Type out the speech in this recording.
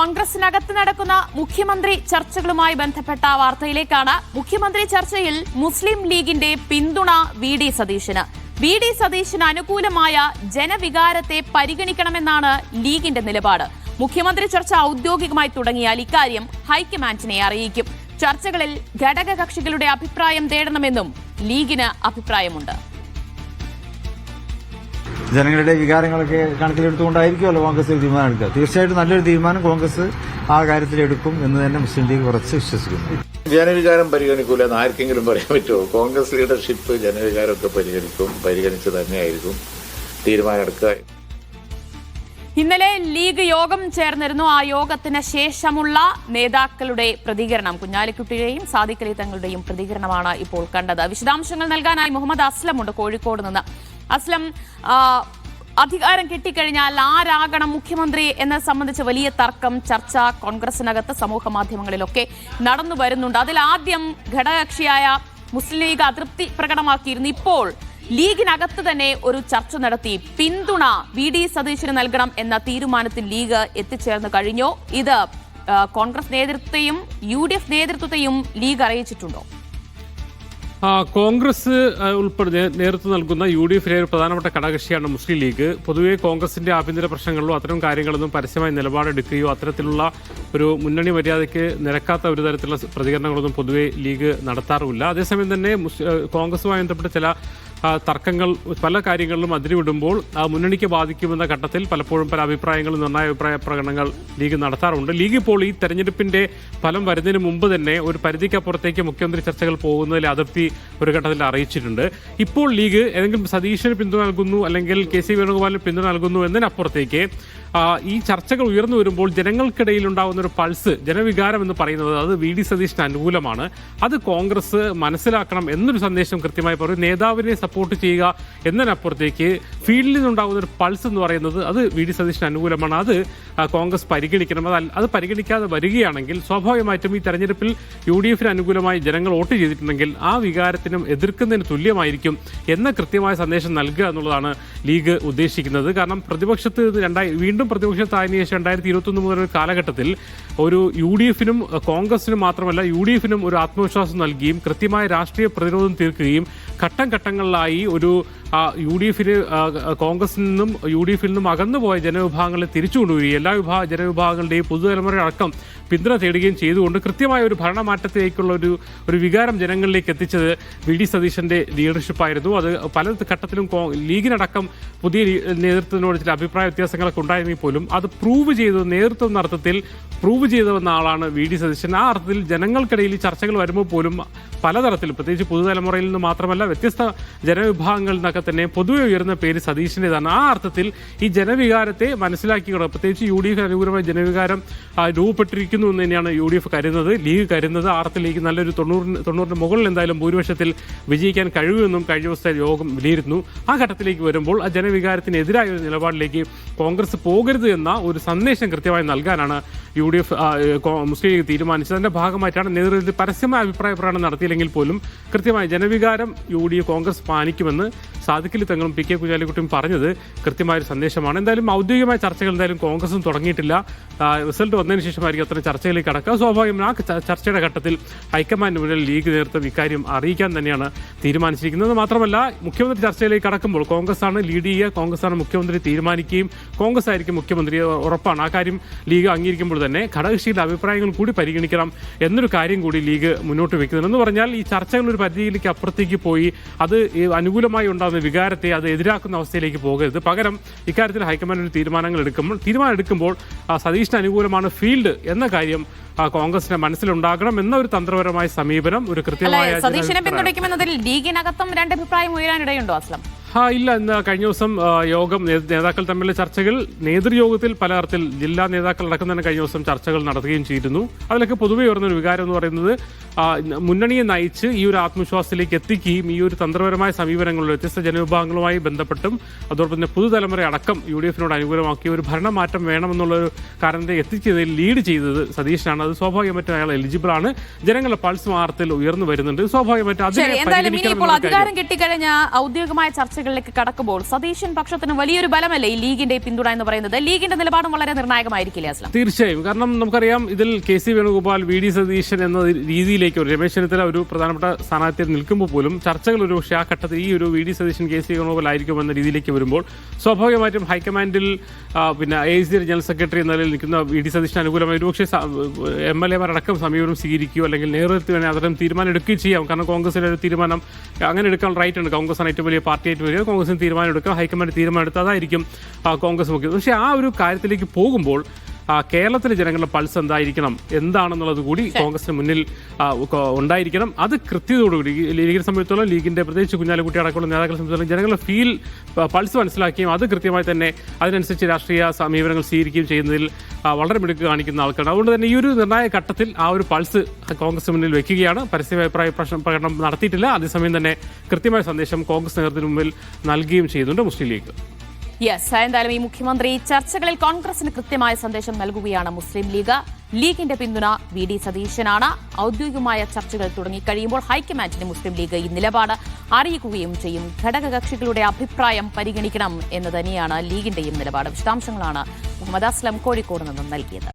കോൺഗ്രസിനകത്ത് നടക്കുന്ന മുഖ്യമന്ത്രി ചർച്ചകളുമായി ബന്ധപ്പെട്ട വാർത്തയിലേക്കാണ്. മുഖ്യമന്ത്രി ചർച്ചയിൽ മുസ്ലിം ലീഗിന്റെ പിന്തുണ വി.ഡി. സതീശന്. വി.ഡി. സതീശന് അനുകൂലമായ ജനവികാരത്തെ പരിഗണിക്കണമെന്നാണ് ലീഗിന്റെ നിലപാട്. മുഖ്യമന്ത്രി ചർച്ച ഔദ്യോഗികമായി തുടങ്ങിയാൽ ഇക്കാര്യം ഹൈക്കമാൻഡിനെ അറിയിക്കും. ചർച്ചകളിൽ ഘടകകക്ഷികളുടെ അഭിപ്രായം തേടണമെന്നും ലീഗിന് അഭിപ്രായമുണ്ട്. ജനങ്ങളുടെ വികാരങ്ങളൊക്കെ കണക്കിലെടുത്തുകൊണ്ടായിരിക്കുമല്ലോ കോൺഗ്രസ് തീരുമാനം എടുക്കുക. തീർച്ചയായിട്ടും നല്ലൊരു തീരുമാനം കോൺഗ്രസ് ആ കാര്യത്തിൽ എടുക്കും എന്ന് തന്നെ മുസ്ലിം ലീഗ് ഉറച്ച് വിശ്വസിക്കുന്നു. ജനവികാരം പരിഗണിക്കൂല എന്ന് ആർക്കെങ്കിലും പറയാൻ പറ്റുമോ? കോൺഗ്രസ് ലീഡർഷിപ്പ് ജനവികാരമൊക്കെ പരിഗണിച്ച് തന്നെയായിരിക്കും തീരുമാനമെടുക്കുക. ഇന്നലെ ലീഗ് യോഗം ചേർന്നിരുന്നു. ആ യോഗത്തിന് ശേഷമുള്ള നേതാക്കളുടെ പ്രതികരണം, കുഞ്ഞാലിക്കുട്ടിയുടെയും സാദിഖ് അലി തങ്ങളുടെയും പ്രതികരണമാണ് ഇപ്പോൾ കണ്ടത്. വിശദാംശങ്ങൾ നൽകാനായി മുഹമ്മദ് അസ്ലം ഉണ്ട് കോഴിക്കോട് നിന്ന്. അസ്ലം, അധികാരം കിട്ടിക്കഴിഞ്ഞാൽ ആരാകണം മുഖ്യമന്ത്രി എന്നത് സംബന്ധിച്ച് വലിയ തർക്കം, ചർച്ച കോൺഗ്രസിനകത്ത് സമൂഹ മാധ്യമങ്ങളിലൊക്കെ നടന്നു വരുന്നുണ്ട്. അതിൽ ആദ്യം ഘടകകക്ഷിയായ മുസ്ലിം ലീഗ് അതൃപ്തി പ്രകടമാക്കിയിരുന്നു. ഇപ്പോൾ ലീഗിനകത്ത് തന്നെ ഒരു ചർച്ച നടത്തി പിന്തുണ വി.ഡി. സതീശന് നൽകണം എന്ന തീരുമാനത്തിൽ ലീഗ് എത്തിച്ചേർന്നു കഴിഞ്ഞു. ഇത് കോൺഗ്രസ് നേതൃത്വത്തെയും UDF നേതൃത്വത്തെയും ലീഗ് അറിയിച്ചിട്ടുണ്ടോ? കോൺഗ്രസ് ഉൾപ്പെടെ നേതൃത്വം നൽകുന്ന UDF-ലെ ഒരു പ്രധാനപ്പെട്ട ഘടകകക്ഷിയാണ് മുസ്ലിം ലീഗ്. പൊതുവെ കോൺഗ്രസിന്റെ ആഭ്യന്തര പ്രശ്നങ്ങളിലോ അത്തരം കാര്യങ്ങളൊന്നും പരസ്യമായി നിലപാടെടുക്കുകയോ അത്തരത്തിലുള്ള ഒരു മുന്നണി മര്യാദയ്ക്ക് നിരക്കാത്ത ഒരു തരത്തിലുള്ള പ്രതികരണങ്ങളൊന്നും പൊതുവെ ലീഗ് നടത്താറുമില്ല. അതേസമയം തന്നെ കോൺഗ്രസുമായി ബന്ധപ്പെട്ട ചില തർക്കങ്ങൾ പല കാര്യങ്ങളിലും അതിരുവിടുമ്പോൾ മുന്നണിക്ക് ബാധിക്കുമെന്ന ഘട്ടത്തിൽ പലപ്പോഴും പല അഭിപ്രായങ്ങളും നിർണായ അഭിപ്രായ പ്രകടനങ്ങൾ ലീഗ് നടത്താറുണ്ട്. ലീഗ് ഇപ്പോൾ ഈ തെരഞ്ഞെടുപ്പിന്റെ ഫലം വരുന്നതിന് മുമ്പ് തന്നെ ഒരു പരിധിക്കപ്പുറത്തേക്ക് മുഖ്യമന്ത്രി ചർച്ചകൾ പോകുന്നതിൽ അതൃപ്തി ഒരു ഘട്ടത്തിൽ അറിയിച്ചിട്ടുണ്ട്. ഇപ്പോൾ ലീഗ് ഏതെങ്കിലും സതീശന് പിന്തുണ നൽകുന്നു അല്ലെങ്കിൽ KC വേണുഗോപാലിന് പിന്തുണ നൽകുന്നു എന്നതിനപ്പുറത്തേക്ക് ഈ ചർച്ചകൾ ഉയർന്നു വരുമ്പോൾ ജനങ്ങൾക്കിടയിൽ ഉണ്ടാകുന്ന ഒരു പൾസ്, ജനവികാരം എന്ന് പറയുന്നത് അത് വി.ഡി. സതീശന് അനുകൂലമാണ്. അത് കോൺഗ്രസ് മനസ്സിലാക്കണം എന്നൊരു സന്ദേശം കൃത്യമായി പറയും. നേതാവിനെ സപ്പോർട്ട് ചെയ്യുക എന്നതിനപ്പുറത്തേക്ക് ഫീൽഡിൽ നിന്നുണ്ടാകുന്ന ഒരു പൾസ് എന്ന് പറയുന്നത് അത് വി.ഡി. സതീശന് അനുകൂലമാണ്. അത് കോൺഗ്രസ് പരിഗണിക്കണം. അത് പരിഗണിക്കാതെ വരികയാണെങ്കിൽ സ്വാഭാവികമായിട്ടും ഈ തെരഞ്ഞെടുപ്പിൽ UDF-ന് അനുകൂലമായി ജനങ്ങൾ വോട്ട് ചെയ്തിട്ടുണ്ടെങ്കിൽ ആ വികാരത്തിനും എതിർക്കുന്നതിന് തുല്യമായിരിക്കും എന്ന കൃത്യമായ സന്ദേശം നൽകുക എന്നുള്ളതാണ് ലീഗ് ഉദ്ദേശിക്കുന്നത്. കാരണം പ്രതിപക്ഷത്ത് വീണ്ടും പ്രതിപക്ഷത്തായതിനു ശേഷം 2021 മുതൽ ഒരു കാലഘട്ടത്തിൽ ഒരു UDF-നും കോൺഗ്രസിനും മാത്രമല്ല UDF-നും ഒരു ആത്മവിശ്വാസം നൽകുകയും കൃത്യമായ രാഷ്ട്രീയ പ്രതിരോധം തീർക്കുകയും ഘട്ടം ഘട്ടങ്ങളിലായി ഒരു UDF-ന് കോൺഗ്രസിൽ നിന്നും UDF-ൽ നിന്നും അകന്നുപോയ ജനവിഭാഗങ്ങളെ തിരിച്ചുകൊണ്ടുവരികയും എല്ലാ ജനവിഭാഗങ്ങളുടെയും പുതുതലമുറ അടക്കം പിന്തുണ തേടുകയും ചെയ്തുകൊണ്ട് കൃത്യമായ ഒരു ഭരണമാറ്റത്തിലേക്കുള്ള ഒരു വികാരം ജനങ്ങളിലേക്ക് എത്തിച്ചത് വി.ഡി. സതീശന്റെ ലീഡർഷിപ്പായിരുന്നു. അത് പല ഘട്ടത്തിലും ലീഗിനടക്കം പുതിയ നേതൃത്വത്തിനോട് ചില അഭിപ്രായ വ്യത്യാസങ്ങളൊക്കെ ഉണ്ടായിരുന്നെങ്കിൽ പോലും അത് പ്രൂവ് ചെയ്തത് നേതൃത്വം അർത്ഥത്തിൽ പ്രൂവ് ചെയ്തുവന്ന ആളാണ് വി.ഡി. സതീശൻ. ആ അർത്ഥത്തിൽ ജനങ്ങൾക്കിടയിൽ ഈ ചർച്ചകൾ വരുമ്പോൾ പോലും പലതരത്തിലും പ്രത്യേകിച്ച് പുതുതലമുറയിൽ നിന്ന് മാത്രമല്ല വ്യത്യസ്ത ജനവിഭാഗങ്ങളിൽ നിന്നൊക്കെ തന്നെ പൊതുവെ ഉയർന്ന പേര് സതീശൻ്റെതാണ്. ആ അർത്ഥത്തിൽ ഈ ജനവികാരത്തെ മനസ്സിലാക്കിക്കൊണ്ട് പ്രത്യേകിച്ച് UDF അനുകൂലമായ ജനവികാരം രൂപപ്പെട്ടിരിക്കുന്നു എന്ന് തന്നെയാണ് UDF കരുതുന്നത്, ലീഗ് കരുതുന്നത്. ആ അർത്ഥത്തിലേക്ക് നല്ലൊരു 90 മുകളിൽ എന്തായാലും ഭൂരിപക്ഷത്തിൽ വിജയിക്കാൻ കഴിയുമെന്നും കഴിഞ്ഞ ദിവസത്തെ യോഗം വിലയിരുത്തുന്നു. ആ ഘട്ടത്തിലേക്ക് വരുമ്പോൾ ആ ജനവികാരത്തിനെതിരായ ഒരു നിലപാടിലേക്ക് കോൺഗ്രസ് പോകരുത് എന്ന ഒരു സന്ദേശം കൃത്യമായി നൽകാനാണ് UDF മുസ്ലിം ലീഗ് തീരുമാനിച്ചത്. അതിന്റെ ഭാഗമായിട്ടാണ് നേതൃത്വത്തിൽ പരസ്യമായ അഭിപ്രായ പ്രകടനം നടത്തിയില്ലെങ്കിൽ പോലും കൃത്യമായി ജനവികാരം UDF കോൺഗ്രസ് പാലിക്കുമെന്ന് സാദിഖ് അലി തങ്ങളും PK കുഞ്ഞാലിക്കുട്ടിയും പറഞ്ഞത് കൃത്യമായൊരു സന്ദേശമാണ്. എന്തായാലും ഔദ്യോഗികമായ ചർച്ചകൾ എന്തായാലും കോൺഗ്രസും തുടങ്ങിയിട്ടില്ല. റിസൾട്ട് വന്നതിന് ശേഷമായിരിക്കും അത്തരം ചർച്ചയിലേക്ക് കടക്കുക. സ്വാഭാവികമായി ആ ചർച്ചയുടെ ഘട്ടത്തിൽ ഹൈക്കമാൻഡ് മുന്നിൽ ലീഗ് നേതൃത്വം ഇക്കാര്യം അറിയിക്കാൻ തന്നെയാണ് തീരുമാനിച്ചിരിക്കുന്നത്. മാത്രമല്ല മുഖ്യമന്ത്രി ചർച്ചയിലേക്ക് കടക്കുമ്പോൾ കോൺഗ്രസാണ് ലീഡ് ചെയ്യുക, കോൺഗ്രസാണ് മുഖ്യമന്ത്രി തീരുമാനിക്കുകയും കോൺഗ്രസ് ആയിരിക്കും മുഖ്യമന്ത്രി ഉറപ്പാണ്. ആ കാര്യം ലീഗ് അംഗീകരിക്കുമ്പോൾ തന്നെ ഘടകകക്ഷിയുടെ അഭിപ്രായങ്ങൾ കൂടി പരിഗണിക്കണം എന്നൊരു കാര്യം കൂടി ലീഗ് മുന്നോട്ട് വെക്കുന്നുണ്ട്. എന്ന് പറഞ്ഞാൽ ഈ ചർച്ചകൾ ഒരു പരിധിയിലേക്ക് അപ്പുറത്തേക്ക് പോയി അത് അനുകൂലമായി ഉണ്ടാകുന്ന വികാരത്തെ അത് എതിരാക്കുന്ന അവസ്ഥയിലേക്ക് പോകരുത്. പകരം ഇക്കാര്യത്തിൽ ഹൈക്കമാൻഡ് ഒരു തീരുമാനം എടുക്കുമ്പോൾ സതീശന് അനുകൂലമാണ് ഫീൽഡ് എന്ന കാര്യം കോൺഗ്രസിന്റെ മനസ്സിലുണ്ടാകണം എന്ന ഒരു തന്ത്രപരമായ സമീപനം ഒരു കൃത്യമായ സതീശനെ പിന്തുണയ്ക്കുമെന്നതിൽ ലീഗിനകത്തും രണ്ടഭിപ്രായം ഉയരാനിടയുണ്ടോ അസ്ലം? ഇല്ല. ഇന്ന് കഴിഞ്ഞ ദിവസം യോഗം നേതാക്കൾ തമ്മിലുള്ള ചർച്ചകൾ നേതൃയോഗത്തിൽ പലതരത്തിൽ ജില്ലാ നേതാക്കൾ അടക്കം തന്നെ കഴിഞ്ഞ ദിവസം ചർച്ചകൾ നടത്തുകയും ചെയ്തിരുന്നു. അതിലൊക്കെ പൊതുവെ ഉയർന്നൊരു വികാരം എന്ന് പറയുന്നത് മുന്നണിയെ നയിച്ച് ഈ ഒരു ആത്മവിശ്വാസത്തിലേക്ക് എത്തിക്കുകയും ഈ ഒരു തന്ത്രപരമായ സമീപനങ്ങളിൽ വ്യത്യസ്ത ജനവിഭാഗങ്ങളുമായി ബന്ധപ്പെട്ടും അതോടൊപ്പം തന്നെ പുതുതലമുറ അടക്കം UDF-നോട് അനുകൂലമാക്കിയ ഒരു ഭരണമാറ്റം വേണമെന്നുള്ളൊരു കാരണത്തെ എത്തിച്ചതിൽ ലീഡ് ചെയ്തത് സതീശനാണ്. അത് സ്വാഭാവികമായിട്ടും അയാൾ എലിജിബിൾ ആണ്. ജനങ്ങളുടെ പൾസ് മാർത്തിൽ ഉയർന്നു വരുന്നുണ്ട്. സ്വാഭാവികമായിട്ടും അധികാരം കിട്ടിക്കഴിഞ്ഞ ഔദ്യോഗികമായ ചർച്ച ചർച്ചകളിലേക്ക് കടക്കുമ്പോൾ സതീശൻ പക്ഷത്തിന് വലിയൊരു ബലമല്ലേ ഈ ലീഗിന്റെ പിന്തുണ എന്ന് പറയുന്നത്? ലീഗിന്റെ നിലപാടും വളരെ നിർണായകമായിരിക്കില്ലേ അസ്ലം? തീർച്ചയായും. കാരണം നമുക്കറിയാം ഇതിൽ KC വേണുഗോപാൽ, VD സതീശൻ എന്ന രീതിയിലേക്ക് ഒരു രമേശ് ചെന്നിത്തല ഒരു പ്രധാനപ്പെട്ട സ്ഥാനാർത്ഥിയിൽ നിൽക്കുമ്പോൾ പോലും ചർച്ചകൾ ഒരു പക്ഷേ ആ ഘട്ടത്തിൽ ഈ ഒരു VD സതീശൻ KC വേണുഗോപാൽ ആയിരിക്കും എന്ന രീതിയിലേക്ക് വരുമ്പോൾ സ്വാഭാവികമായിട്ടും ഹൈക്കമാൻഡിൽ പിന്നെ AICC ജനറൽ സെക്രട്ടറി എന്ന നിലയിൽ നിൽക്കുന്ന VD സതീശന് അനുകൂലമായി ഒരുപക്ഷെ MLA-മാരടക്കം സമീപനം സ്വീകരിക്കുകയോ അല്ലെങ്കിൽ നേതൃത്വം തന്നെ അത്തരം തീരുമാനം എടുക്കുകയും ചെയ്യാം. കാരണം കോൺഗ്രസിന്റെ ഒരു തീരുമാനം അങ്ങനെ എടുക്കാൻ റൈറ്റ് ഉണ്ട്. കോൺഗ്രസ് ആണ് ഏറ്റവും വലിയ പാർട്ടിയായിട്ട് വരിക, കോൺഗ്രസിന് തീരുമാനം എടുക്കാം, ഹൈക്കമാൻഡ് തീരുമാനം എടുത്താൽ അതായിരിക്കും കോൺഗ്രസ് മുഖ്യം. പക്ഷേ ആ ഒരു കാര്യത്തിലേക്ക് പോകുമ്പോൾ കേരളത്തിലെ ജനങ്ങളുടെ പൾസ് എന്തായിരിക്കണം, എന്താണെന്നുള്ളത് കൂടി കോൺഗ്രസിന് മുന്നിൽ ഉണ്ടായിരിക്കണം. അത് കൃത്യതയോടുകൂടി ലീഗിനെ സംബന്ധിച്ചിടത്തോളം, ലീഗിന്റെ പ്രത്യേകിച്ച് കുഞ്ഞാലിക്കുട്ടി അടക്കമുള്ള നേതാക്കളെ സംബന്ധിച്ചിടത്തോളം ജനങ്ങളുടെ പൾസ് മനസ്സിലാക്കുകയും അത് കൃത്യമായി തന്നെ അതിനനുസരിച്ച് രാഷ്ട്രീയ സമീപനങ്ങൾ സ്വീകരിക്കുകയും ചെയ്യുന്നതിൽ വളരെ മിടുക്ക് കാണിക്കുന്ന ആൾക്കാരാണ്. അതുകൊണ്ട് തന്നെ ഈ ഒരു നിർണായക ഘട്ടത്തിൽ ആ ഒരു പൾസ് കോൺഗ്രസ് മുന്നിൽ വെക്കുകയാണ്. പരസ്യ അഭിപ്രായ പ്രകടനം നടത്തിയിട്ടില്ല. അതേസമയം തന്നെ കൃത്യമായ സന്ദേശം കോൺഗ്രസ് നേതൃത്വത്തിന് മുമ്പിൽ നൽകുകയും ചെയ്യുന്നുണ്ട് മുസ്ലിം ലീഗ്. യെസ്, എന്തായാലും ഈ മുഖ്യമന്ത്രി ചർച്ചകളിൽ കോൺഗ്രസിന് കൃത്യമായ സന്ദേശം നൽകുകയാണ് മുസ്ലിം ലീഗ്. ലീഗിന്റെ പിന്തുണ VD സതീശനാണ്. ഔദ്യോഗികമായ ചർച്ചകൾ തുടങ്ങിക്കഴിയുമ്പോൾ ഹൈക്കമാൻഡിന് മുസ്ലിം ലീഗ് ഈ നിലപാട് അറിയിക്കുകയും ചെയ്യും. ഘടകകക്ഷികളുടെ അഭിപ്രായം പരിഗണിക്കണം എന്ന് തന്നെയാണ് ലീഗിന്റെയും നിലപാട്. വിശദാംശങ്ങളാണ് മുഹമ്മദ് അസ്ലം കോഴിക്കോട് നിന്നും നൽകിയത്.